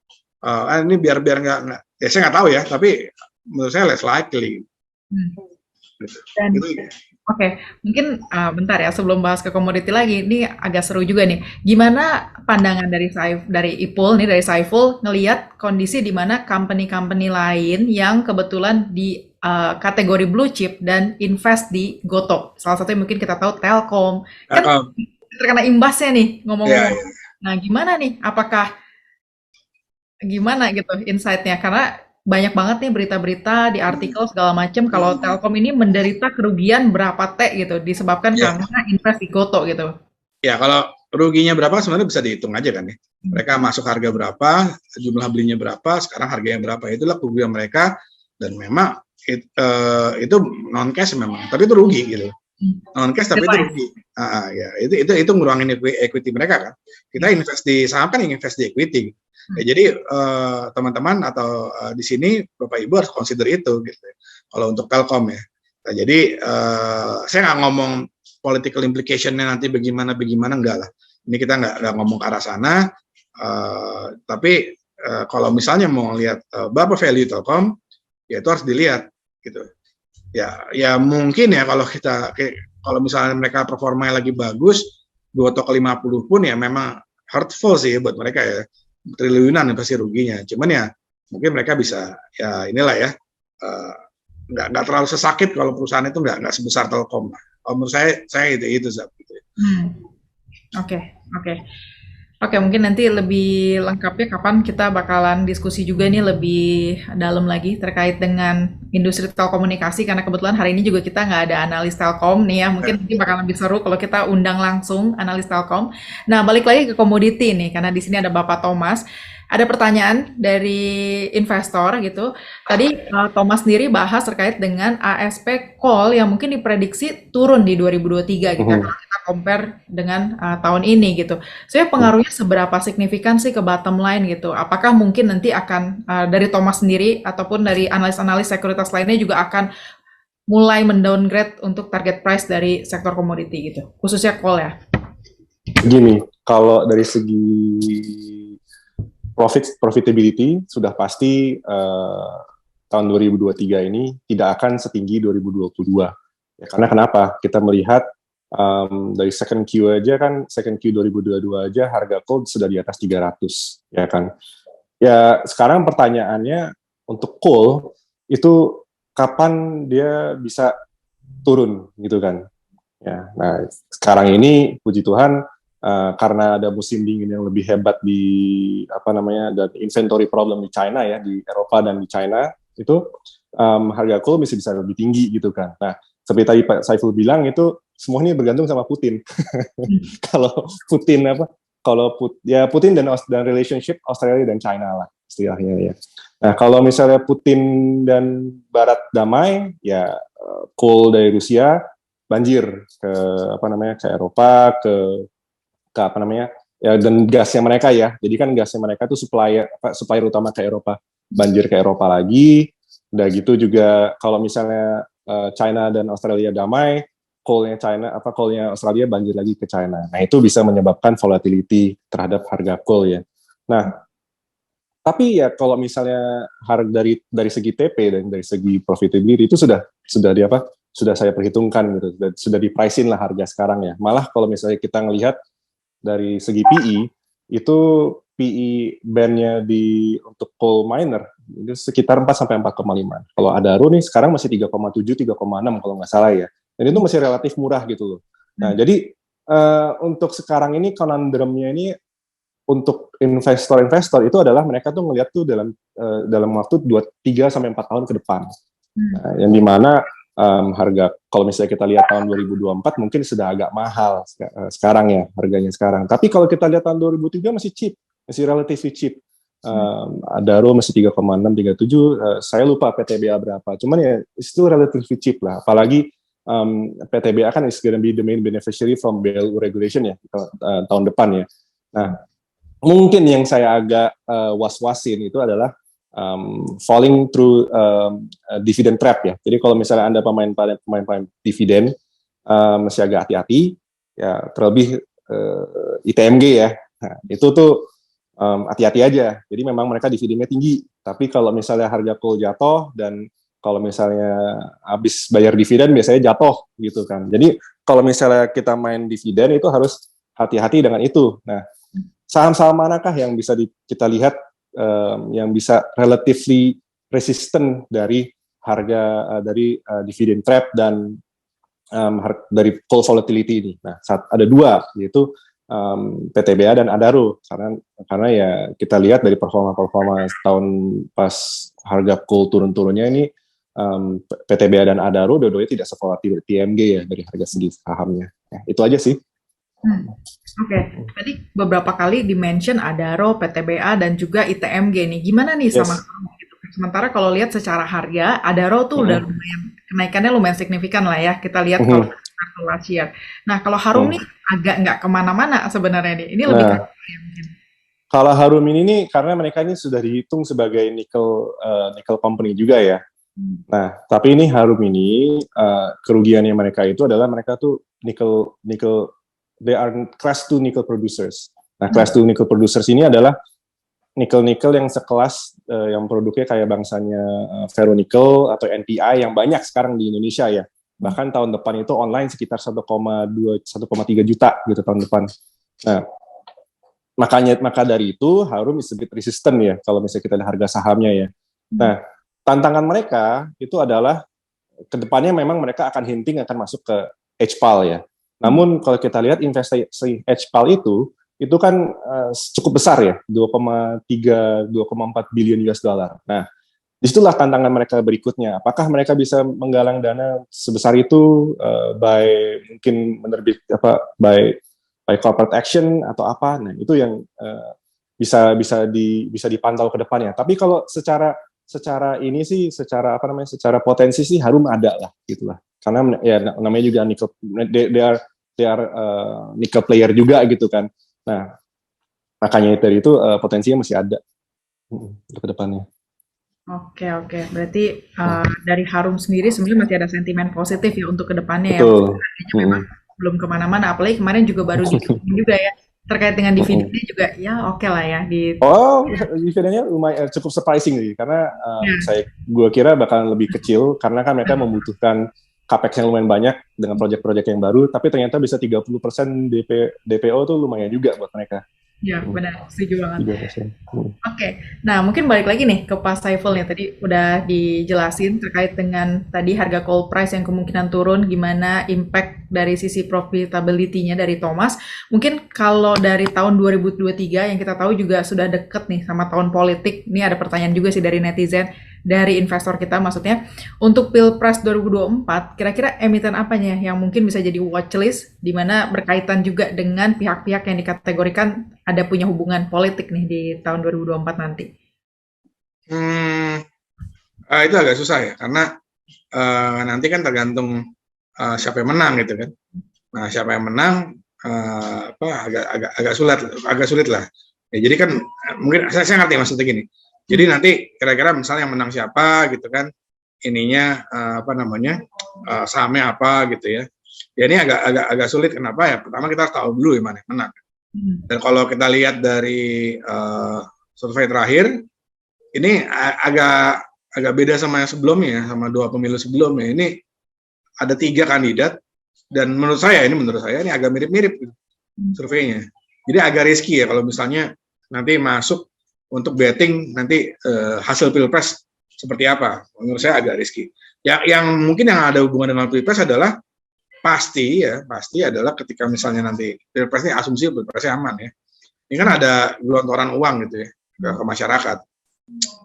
Ini biar nggak ya saya nggak tahu ya, tapi menurut saya less likely. Gitu. Oke, mungkin bentar ya sebelum bahas ke komoditi lagi, ini agak seru juga nih. Gimana pandangan dari Ipul nih, dari Saiful ngelihat kondisi di mana company-company lain yang kebetulan di kategori blue chip dan invest di Gotoh. Salah satunya mungkin kita tahu Telkom. Kan Uh, terkena imbasnya nih ya, ngomong-ngomong. ya. Nah, gimana nih? Apakah gimana gitu insight-nya? Karena banyak banget nih berita-berita di artikel segala macam kalau Telkom ini menderita kerugian berapa T gitu disebabkan Ya, karena invest di Gotoh gitu. ya, kalau ruginya berapa sebenarnya bisa dihitung aja kan ya. Mereka masuk harga berapa, jumlah belinya berapa, sekarang harganya berapa. Itulah kerugian mereka dan memang itu non cash memang, tapi itu rugi gitu. Non cash tapi itu Jelas. rugi. Ya, itu ngurangin equity mereka kan. Kita invest di saham kan invest di equity. Ya, jadi teman-teman atau di sini Bapak Ibu harus consider itu gitu. Kalau untuk Telkom ya. Nah, jadi saya nggak ngomong political implication-nya nanti bagaimana enggak lah. Ini kita nggak ngomong ke arah sana. Tapi kalau misalnya mau lihat berapa value Telkom, ya itu harus dilihat gitu. Ya mungkin ya kalau misalnya mereka performanya lagi bagus, Gotoh ke 50 pun ya memang hurtful sih buat mereka ya. Triliunan pasti ruginya. Cuman ya mungkin mereka bisa ya inilah ya nggak terlalu sesakit kalau perusahaan itu nggak sebesar Telkom. Kalau menurut saya itu Zab. Gitu. Oke, oke. Oke, mungkin nanti lebih lengkapnya kapan kita bakalan diskusi juga nih lebih dalam lagi terkait dengan industri telekomunikasi karena kebetulan hari ini juga kita nggak ada analis Telkom nih ya. Mungkin nanti bakalan lebih seru kalau kita undang langsung analis Telkom. Nah, balik lagi ke komoditi nih karena di sini ada Bapak Thomas. Ada pertanyaan dari investor gitu. Tadi Thomas sendiri bahas terkait dengan ASP call yang mungkin diprediksi turun di 2023 gitu ya, kalau kita compare dengan tahun ini gitu. Saya pengaruhnya seberapa signifikan sih ke bottom line gitu? Apakah mungkin nanti akan dari Thomas sendiri ataupun dari analis-analis sekuritas lainnya juga akan mulai mendowngrade untuk target price dari sektor komoditi gitu, khususnya call ya? Gini, kalau dari segi profitability sudah pasti tahun 2023 ini tidak akan setinggi 2022. Ya, karena kenapa? Kita melihat dari second Q aja kan, second Q 2022 aja harga coal sudah di atas 300, ya kan. Ya, sekarang pertanyaannya untuk coal itu kapan dia bisa turun gitu kan. Ya, nah sekarang ini puji Tuhan karena ada musim dingin yang lebih hebat di dan inventory problem di China ya, di Eropa dan di China itu harga coal bisa lebih tinggi gitu kan. Nah seperti tadi Pak Saiful bilang itu semua ini bergantung sama Putin. Kalau Putin Putin dan relationship Australia dan China lah istilahnya ya. Nah kalau misalnya Putin dan Barat damai ya coal dari Rusia banjir ke Eropa ya dan gasnya mereka ya. Jadi kan gasnya mereka itu supplier utama ke Eropa. Banjir ke Eropa lagi. Udah gitu juga kalau misalnya China dan Australia damai, coalnya Australia banjir lagi ke China. Nah, itu bisa menyebabkan volatility terhadap harga coal ya. Nah, tapi ya kalau misalnya harga dari segi TP dan dari segi profitability itu sudah saya perhitungkan gitu. Sudah di-price-in lah harga sekarang ya. Malah kalau misalnya kita ngelihat dari segi PE itu PE band-nya untuk coal miner itu sekitar 4 sampai 4,5. Kalau Adaro nih sekarang masih 3,7 3,6 kalau nggak salah ya. Dan itu masih relatif murah gitu loh. Nah, jadi untuk sekarang ini conundrum-nya ini untuk investor-investor itu adalah mereka tuh ngelihat tuh dalam waktu 3 sampai 4 tahun ke depan. Nah, yang dimana harga kalau misalnya kita lihat tahun 2024 mungkin sudah agak mahal sekarang ya harganya sekarang. Tapi kalau kita lihat tahun 2003 masih cheap, masih relatively cheap. Adaro masih 3,6, 3,7. Saya lupa PTBA berapa. Cuman ya itu relatively cheap lah. Apalagi PTBA kan is gonna be the main beneficiary from BLU regulation ya tahun depan ya. Nah mungkin yang saya agak was-wasin itu adalah falling through dividend trap ya. Jadi kalau misalnya Anda pemain dividen masih agak hati-hati ya, terlebih ITMG ya. Nah, itu tuh hati-hati aja. Jadi memang mereka dividennya tinggi, tapi kalau misalnya harga coal jatuh dan kalau misalnya habis bayar dividen biasanya jatuh gitu kan. Jadi kalau misalnya kita main dividen itu harus hati-hati dengan itu. Nah, saham-saham manakah yang bisa kita lihat yang bisa relatively resistant dari harga dari dividend trap dan dari full volatility ini. Nah, ada dua, yaitu PTBA dan Adaro, karena ya kita lihat dari performa tahun pas harga coal turun-turunnya ini, PTBA dan Adaro dua-duanya tidak sevolatil TMG ya dari harga segi sahamnya. Ya, itu aja sih. Oke. Tadi beberapa kali di-mention Adaro, PTBA, dan juga ITMG nih. Gimana nih sama kamu gitu? Sementara kalau lihat secara harga, Adaro tuh udah lumayan, kenaikannya lumayan signifikan lah ya. Kita lihat kalau last year. Nah, kalau Harum nih agak nggak kemana-mana sebenarnya nih. Ini lebih ke ya mungkin. Kalau Harum ini karena mereka ini sudah dihitung sebagai nickel company juga ya. Nah, tapi ini Harum ini kerugiannya mereka itu adalah mereka tuh nickel they are class 2 nickel producers. Nah, class 2 nickel producers ini adalah nickel yang sekelas yang produknya kayak bangsanya ferronickel atau NPI yang banyak sekarang di Indonesia ya. Bahkan tahun depan itu online sekitar 1,3 juta gitu tahun depan. Nah, maka dari itu Harum is a bit resistant ya kalau misalnya kita lihat harga sahamnya ya. Nah, tantangan mereka itu adalah kedepannya memang mereka akan hinting akan masuk ke HPAL ya. Namun kalau kita lihat investasi HPAL itu kan cukup besar ya, 2,4 billion US dollar. Nah, disitulah tantangan mereka berikutnya. Apakah mereka bisa menggalang dana sebesar itu mungkin by corporate action atau apa? Nah, itu yang bisa dipantau ke depannya. Tapi kalau secara potensi sih Harum ada lah gitulah. Karena ya namanya juga nickel, they are nickel player juga gitu kan. Nah, makanya dari itu potensinya masih ada untuk ke depannya. Oke. Berarti dari Harum sendiri sebenarnya masih ada sentimen positif ya untuk kedepannya ya. Betul. Harganya memang belum kemana-mana. Apalagi kemarin juga baru dihitung juga ya. Terkait dengan dividennya juga ya oke lah ya. Dividennya lumayan cukup surprising sih. Karena gue kira bakalan lebih kecil. Karena kan mereka membutuhkan capex yang lumayan banyak dengan proyek-proyek yang baru. Tapi ternyata bisa 30% DPO tuh lumayan juga buat mereka. Ya benar, setuju banget. Oke, nah mungkin balik lagi nih ke Pak Saiful nih, tadi udah dijelasin terkait dengan tadi harga coal price yang kemungkinan turun, gimana impact dari sisi profitability-nya dari Thomas. Mungkin kalau dari tahun 2023 yang kita tahu juga sudah deket nih sama tahun politik, ini ada pertanyaan juga sih dari netizen, dari investor kita maksudnya, untuk Pilpres 2024, kira-kira emiten apanya yang mungkin bisa jadi watchlist, di mana berkaitan juga dengan pihak-pihak yang dikategorikan ada punya hubungan politik nih di tahun 2024 nanti? Itu agak susah ya, karena nanti kan tergantung siapa yang menang gitu kan. Nah, siapa yang menang agak sulit lah. Ya, jadi kan mungkin saya ngerti maksudnya gini. Jadi nanti kira-kira misalnya yang menang siapa gitu kan, ininya sahamnya apa gitu ya. Ya ini agak sulit, kenapa ya? Pertama kita harus tahu dulu yang mana yang menang. Dan kalau kita lihat dari survei terakhir, ini agak beda sama yang sebelumnya, sama 2 pemilu sebelumnya. Ini ada 3 kandidat, dan menurut saya ini agak mirip-mirip surveinya. Jadi agak risky ya kalau misalnya nanti masuk untuk betting nanti hasil Pilpres seperti apa. Menurut saya agak risky. Yang mungkin yang ada hubungan dengan Pilpres adalah pasti adalah ketika misalnya nanti Pilpres ini asumsi Pilpresnya aman ya. Ini kan ada gelontoran uang gitu ya ke masyarakat.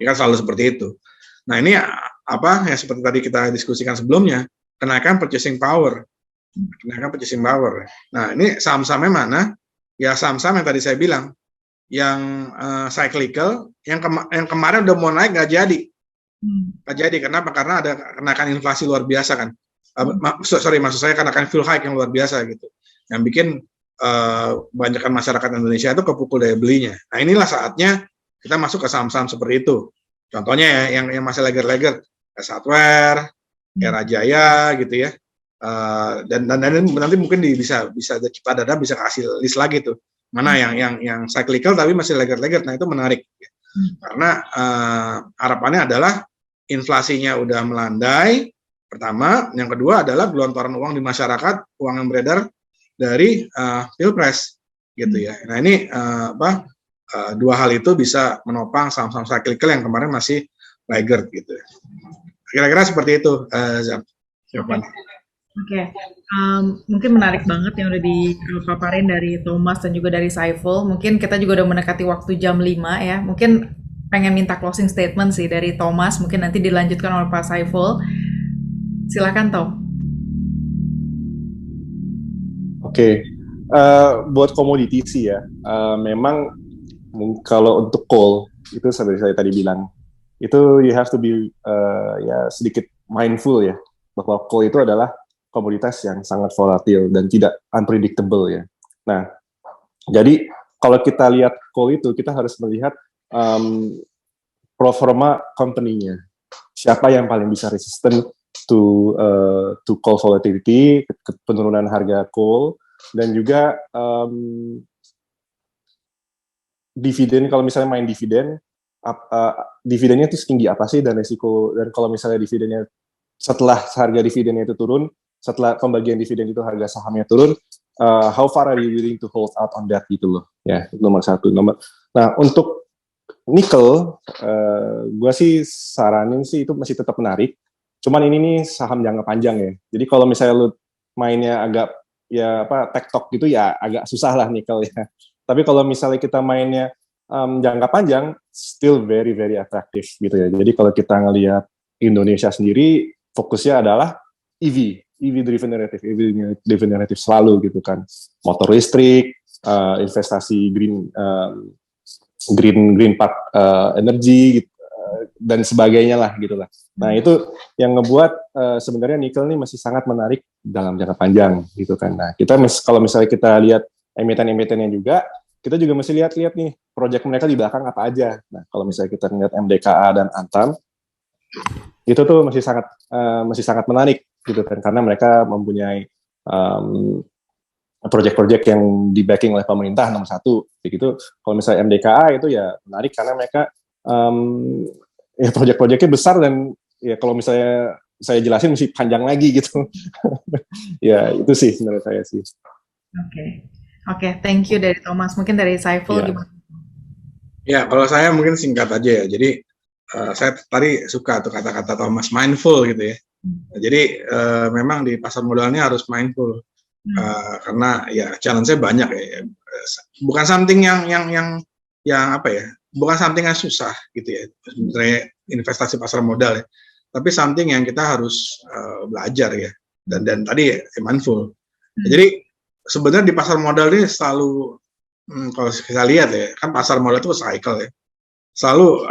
Ini kan selalu seperti itu. Nah ini apa yang seperti tadi kita diskusikan sebelumnya, kenaikan purchasing power. Nah ini saham-sahamnya mana? Ya saham-saham yang tadi saya bilang, yang cyclical, yang kemarin udah mau naik nggak jadi. Kenapa? Karena ada kenaikan inflasi luar biasa kan. Maksud saya kenaikan fuel hike yang luar biasa gitu, yang bikin kebanyakan masyarakat Indonesia itu kepukul daya belinya. Nah inilah saatnya kita masuk ke saham-saham seperti itu. Contohnya ya, yang masih leger-leger, Hardware, Era Jaya gitu ya. Dan nanti mungkin bisa Cipta Dada bisa kasih list lagi tuh. Mana yang cyclical tapi masih leger-leger. Nah itu menarik. Karena harapannya adalah inflasinya udah melandai. Pertama, yang kedua adalah gelontoran uang di masyarakat, uang yang beredar dari Pilpres gitu ya. Nah ini dua hal itu bisa menopang saham-saham cyclical yang kemarin masih laggard gitu. Kira-kira seperti itu, Zam. Oke, oke. Mungkin menarik banget yang udah dipaparin dari Thomas dan juga dari Saiful. Mungkin kita juga udah mendekati waktu jam 5 ya. Mungkin pengen minta closing statement sih dari Thomas. Mungkin nanti dilanjutkan oleh Pak Saiful. Silakan, Tom. Oke, buat komoditi sih ya, memang kalau untuk coal itu seperti saya tadi bilang, itu you have to be ya sedikit mindful ya, bahwa coal itu adalah komoditas yang sangat volatil dan tidak unpredictable ya. Nah, jadi kalau kita lihat coal itu, kita harus melihat performa company-nya. Siapa yang paling bisa resisten to coal volatility, penurunan harga coal, dan juga dividen. Kalau misalnya main dividen, dividennya itu setinggi apa sih, dan resiko, dan kalau misalnya dividennya setelah harga dividennya itu turun, setelah pembagian dividen itu harga sahamnya turun, how far are you willing to hold out on that gitu loh ya, nomor satu. Nah, untuk nikel, gue sih saranin sih itu masih tetap menarik, cuman ini nih saham jangka panjang ya, jadi kalau misalnya lu mainnya agak ya apa tektok gitu ya agak susah lah nikel ya, tapi kalau misalnya kita mainnya jangka panjang, still very very attractive gitu ya. Jadi kalau kita ngelihat Indonesia sendiri, fokusnya adalah EV driven narrative selalu gitu kan, motor listrik, investasi green path energy gitu, dan sebagainya lah gitulah. Nah itu yang ngebuat sebenarnya nikel ini masih sangat menarik dalam jangka panjang gitu kan. Nah kita kalau misalnya kita lihat emiten-emitennya juga, kita juga mesti lihat nih proyek mereka di belakang apa aja. Nah kalau misalnya kita lihat MDKA dan Antam, itu tuh masih sangat menarik gitu kan, karena mereka mempunyai proyek-proyek yang di backing oleh pemerintah nomor satu. Begitu kalau misalnya MDKA itu ya menarik karena mereka ya proyek-proyeknya besar, dan ya kalau misalnya saya jelasin mesti panjang lagi gitu. Ya itu sih menurut saya sih. Oke, thank you dari Thomas. Mungkin dari Saiful gimana? Ya, kalau saya mungkin singkat aja ya. Jadi saya tadi suka tuh kata-kata Thomas, mindful gitu ya. Jadi memang di pasar modalnya harus mindful, karena ya challenge-nya banyak ya. Bukan something yang apa ya? Bukan something yang susah gitu ya. Sebenarnya investasi pasar modal ya. Tapi something yang kita harus belajar ya. Dan tadi ya, mindful. Jadi sebenarnya di pasar modal ini selalu, kalau kita lihat ya, kan pasar modal itu cycle ya, selalu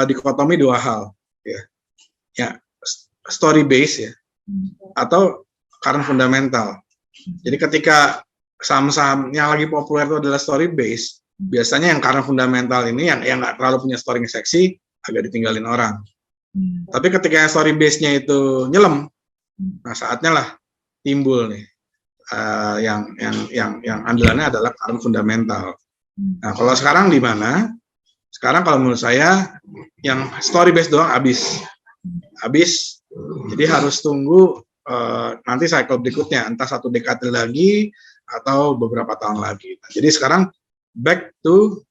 dikotomi dua hal ya, story base ya, atau current fundamental. Jadi ketika saham-saham yang lagi populer itu adalah story base, biasanya yang current fundamental ini yang nggak terlalu punya story yang seksi agak ditinggalin orang. Tapi ketika yang story base-nya itu nyelam, nah saatnya lah timbul nih yang andalannya adalah current fundamental. Nah kalau sekarang di mana? Sekarang kalau menurut saya yang story base doang habis. Jadi harus tunggu nanti cycle berikutnya, entah 1 dekade lagi atau beberapa tahun lagi. Nah, jadi sekarang back to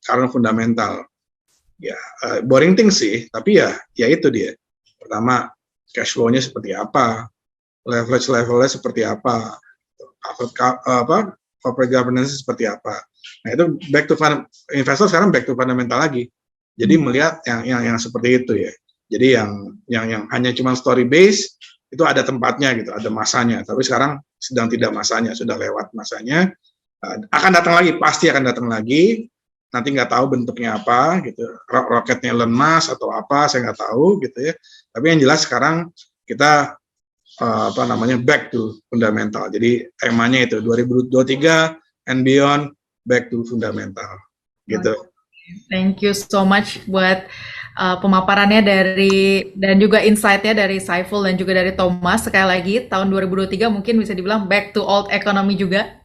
current fundamental. Ya boring thing sih, tapi ya itu dia. Pertama, cash flow-nya seperti apa, leverage levelnya seperti apa, corporate governance seperti apa. Nah itu back to investor sekarang back to fundamental lagi. Jadi melihat yang seperti itu ya. Jadi yang hanya cuma story base itu ada tempatnya gitu, ada masanya. Tapi sekarang sedang tidak masanya, sudah lewat masanya. Akan datang lagi, pasti akan datang lagi. Nanti nggak tahu bentuknya apa gitu. Roketnya Elon Musk atau apa, saya nggak tahu gitu ya. Tapi yang jelas sekarang kita back to fundamental. Jadi temanya itu 2023 and beyond, back to fundamental gitu. Thank you so much buat pemaparannya dan juga insight-nya dari Saiful dan juga dari Thomas. Sekali lagi tahun 2023 mungkin bisa dibilang back to old economy juga.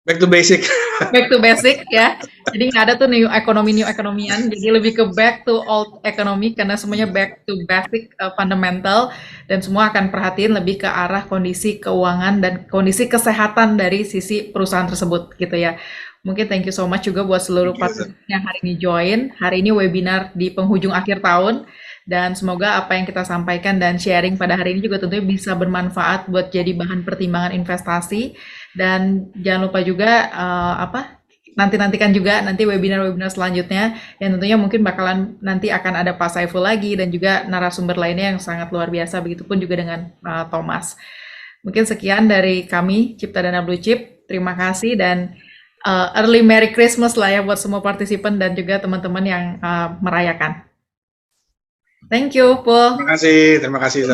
Back to basic. Back to basic ya. Jadi nggak ada tuh new economian. Jadi lebih ke back to old economy karena semuanya back to basic fundamental, dan semua akan perhatiin lebih ke arah kondisi keuangan dan kondisi kesehatan dari sisi perusahaan tersebut gitu ya. Mungkin thank you so much juga buat seluruh partisipan yang hari ini join. Hari ini webinar di penghujung akhir tahun, Dan semoga apa yang kita sampaikan dan sharing pada hari ini juga tentunya bisa bermanfaat buat jadi bahan pertimbangan investasi. Dan jangan lupa juga nantikan juga nanti webinar-webinar selanjutnya yang tentunya mungkin bakalan nanti akan ada Pak Saiful lagi dan juga narasumber lainnya yang sangat luar biasa, begitupun juga dengan Thomas. Mungkin sekian dari kami Cipta Dana Blue Chip. Terima kasih dan early Merry Christmas lah ya buat semua partisipan dan juga teman-teman yang merayakan. Thank you, Paul. Terima kasih.